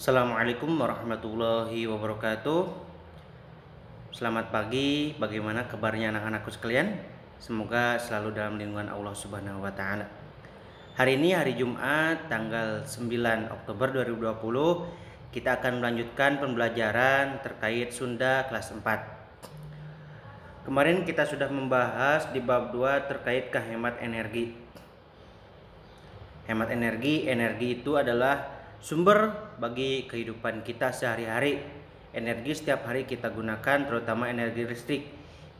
Assalamualaikum warahmatullahi wabarakatuh. Selamat pagi, bagaimana kabarnya anak-anakku sekalian? Semoga selalu dalam lindungan Allah Subhanahu wa taala. Hari ini hari Jumat tanggal 9 Oktober 2020, kita akan melanjutkan pembelajaran terkait Sunda kelas 4. Kemarin kita sudah membahas di bab 2 terkait kehemat energi. Hemat energi itu adalah sumber bagi kehidupan kita sehari-hari. Energi setiap hari kita gunakan, terutama energi listrik,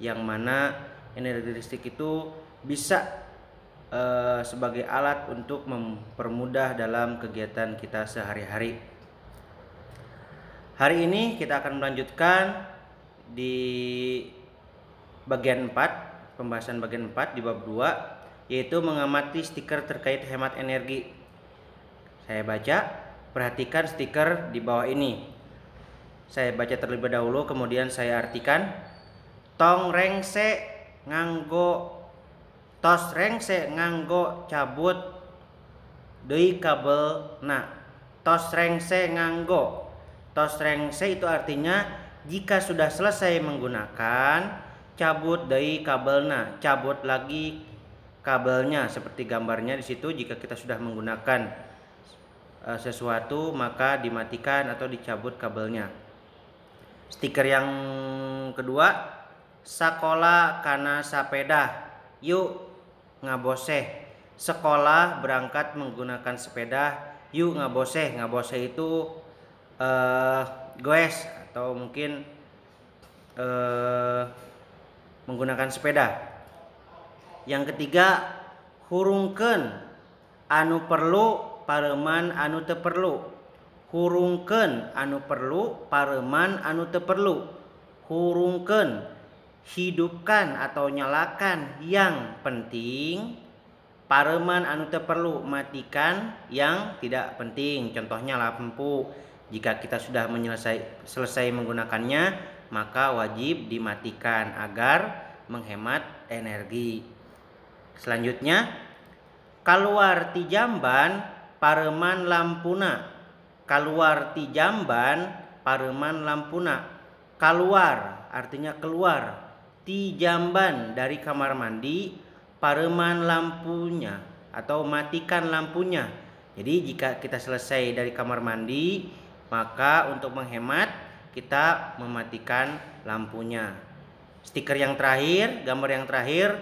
yang mana energi listrik itu bisa sebagai alat untuk mempermudah dalam kegiatan kita sehari-hari. Hari ini kita akan melanjutkan di bagian 4, pembahasan bagian 4 di bab 2, yaitu mengamati stiker terkait hemat energi. Saya baca, perhatikan stiker di bawah ini. Saya baca terlebih dahulu, kemudian saya artikan. Tong rengse nganggo tos rengse nganggo cabut deui kabel na. Tos rengse nganggo. Tos rengse itu artinya jika sudah selesai menggunakan, cabut deui kabelna, cabut lagi kabelnya, seperti gambarnya di situ. Jika kita sudah menggunakan sesuatu, maka dimatikan atau dicabut kabelnya. Stiker yang kedua, sakola kana sapeda yuk ngaboseh. Sekolah berangkat menggunakan sepeda, yuk ngaboseh. Ngaboseh itu goes atau mungkin menggunakan sepeda. Yang ketiga, hurungkeun anu perlu pareman anu teu perlu. Hurungkeun anu perlu pareman anu teu perlu. Hurungkeun, hidupkan atau nyalakan yang penting, pareman anu teu perlu, matikan yang tidak penting. Contohnya lampu, jika kita sudah selesai menggunakannya, maka wajib dimatikan agar menghemat energi. Selanjutnya, kaluar ti jamban pareman lampuna. Kaluar ti jamban pareman lampuna. Kaluar artinya keluar, ti jamban dari kamar mandi, pareman lampunya atau matikan lampunya. Jadi jika kita selesai dari kamar mandi, maka untuk menghemat kita mematikan lampunya. Stiker yang terakhir, gambar yang terakhir,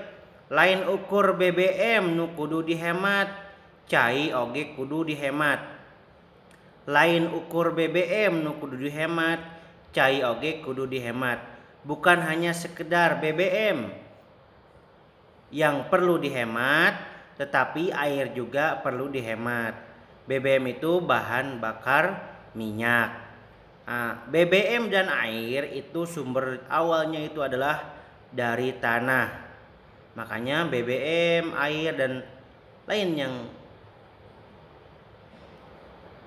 lain ukur BBM nu kudu dihemat, cai oge kudu dihemat. Lain ukur BBM nu kudu dihemat, cai oge kudu dihemat. Bukan hanya sekedar BBM yang perlu dihemat, tetapi air juga perlu dihemat. BBM itu bahan bakar minyak. BBM dan air itu sumber awalnya itu adalah dari tanah. Makanya BBM, air dan lain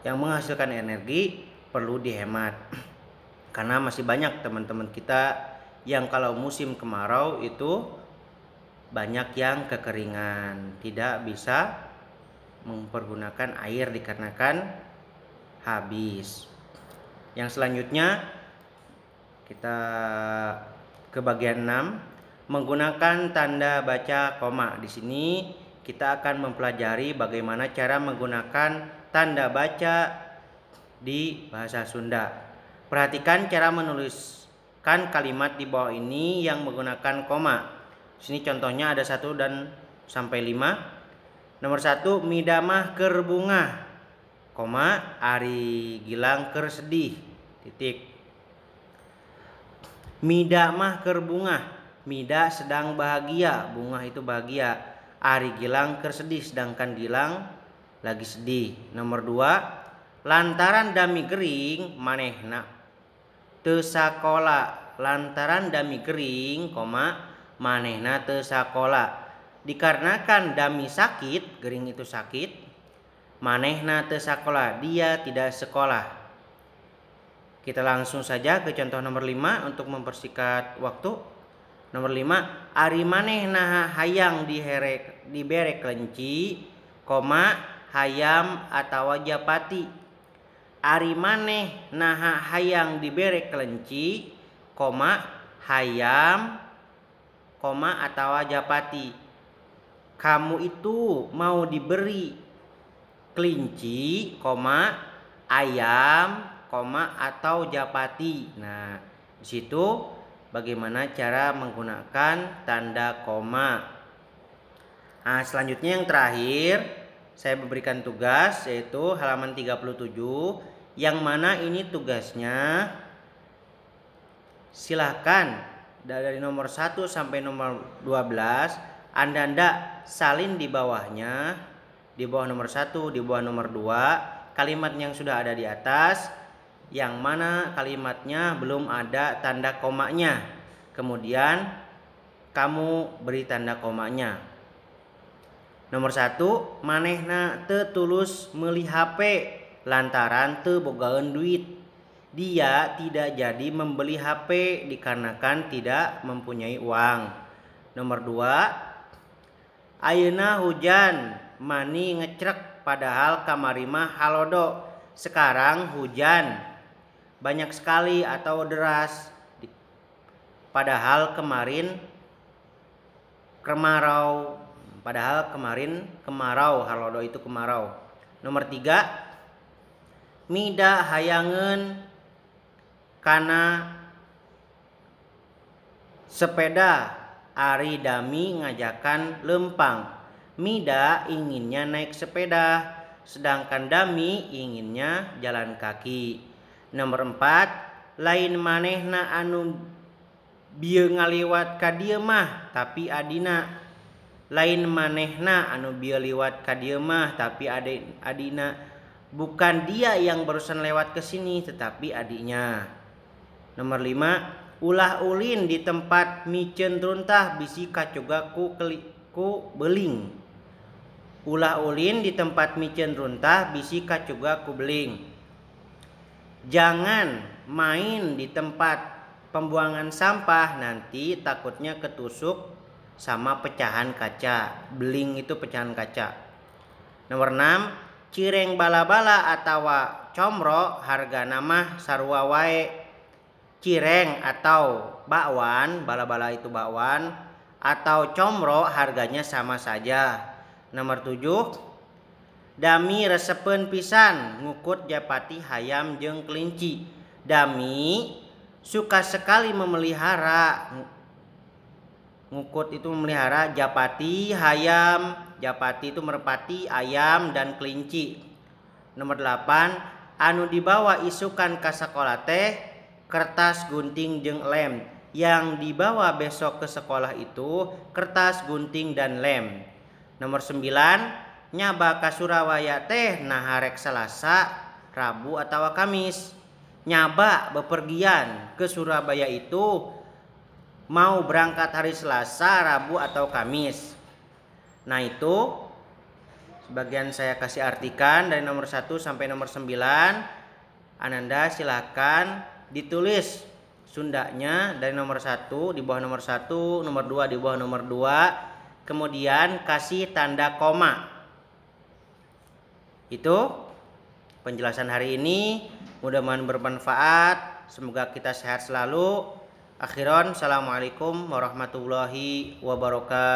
yang menghasilkan energi perlu dihemat. Karena masih banyak teman-teman kita yang kalau musim kemarau itu banyak yang kekeringan, tidak bisa mempergunakan air dikarenakan habis. Yang selanjutnya kita ke bagian 6, menggunakan tanda baca koma. Di sini kita akan mempelajari bagaimana cara menggunakan tanda baca di bahasa Sunda. Perhatikan cara menuliskan kalimat di bawah ini yang menggunakan koma. Di sini contohnya ada 1 dan sampai 5. Nomor 1, midamah keur bungah, koma, Ari Gilang keur sedih, titik. Midamah keur bungah, Mida sedang bahagia, bunga itu bahagia. Ari Gilang keur sedih, sedangkan Gilang lagi sedih. Nomor 2, lantaran dami gering manehna teu sakola. Lantaran dami gering, koma, manehna teu sakola. Dikarenakan dami sakit, gering itu sakit, manehna teu sakola, dia tidak sekolah. Kita langsung saja ke contoh nomor 5 untuk mempersingkat waktu. Nomor 5, ari manehna hayang dibere kelenci, koma, hayam atawa japati. Ari maneh naha hayang dibere kelenci, hayam, atawa japati. Kamu itu mau diberi kelinci, ayam, atau japati. Nah, di situ bagaimana cara menggunakan tanda koma. Nah, selanjutnya yang terakhir saya memberikan tugas yaitu halaman 37, yang mana ini tugasnya silahkan dari nomor 1 sampai nomor 12 Anda salin di bawahnya, di bawah nomor 1, di bawah nomor 2 kalimat yang sudah ada di atas, yang mana kalimatnya belum ada tanda komanya. Kemudian kamu beri tanda komanya. Nomor 1, manehna teu tulus meuli HP lantaran teu bogaeun duit. Dia tidak jadi membeli HP dikarenakan tidak mempunyai uang. Nomor 2, ayeuna hujan mani ngecrek padahal kamari mah halodo. Sekarang hujan banyak sekali atau deras, padahal kemarin kemarau. Halodo itu kemarau. Nomor 3, mida hayangeun kana sepeda ari dami ngajakan lempang. Mida inginnya naik sepeda, sedangkan dami inginnya jalan kaki. Nomor 4, lain manehna anu bieu ngaliwat ka dieu mah tapi adina. Lain manehna anu bieu liwat ka dieu mah tapi adina. Bukan dia yang barusan lewat ke sini tetapi adiknya. Nomor 5, ulah ulin di tempat miceun runtah bisi kacoga ku beling. Ulah ulin di tempat miceun runtah bisi kacoga ku beling. Jangan main di tempat pembuangan sampah, nanti takutnya ketusuk sama pecahan kaca. Beling itu pecahan kaca. Nomor 6, cireng bala-bala atawa comro hargana mah sarua wae. Cireng atau bakwan, bala-bala itu bakwan, atau comro harganya sama saja. Nomor 7, dami resepeun pisan ngukut japati hayam jeung kelinci. Dami suka sekali memelihara, ngukut itu memelihara japati, hayam. Japati itu merpati, ayam, dan kelinci. Nomor 8, anu dibawa isukan ka sakola teh kertas, gunting, jeung lem. Yang dibawa besok ke sekolah itu kertas, gunting, dan lem. Nomor 9, nyaba ka Surabaya teh nah rek Salasa, Rabu, atau Kamis. Nyaba bepergian ke Surabaya itu mau berangkat hari Selasa, Rabu, atau Kamis. Nah, itu sebagian saya kasih artikan dari nomor 1 sampai nomor 9. Ananda silakan ditulis Sundanya dari nomor 1 di bawah nomor 1, nomor 2 di bawah nomor 2, kemudian kasih tanda koma. Itu penjelasan hari ini, mudah-mudahan bermanfaat. Semoga kita sehat selalu. Akhiran, assalamualaikum warahmatullahi wabarakatuh.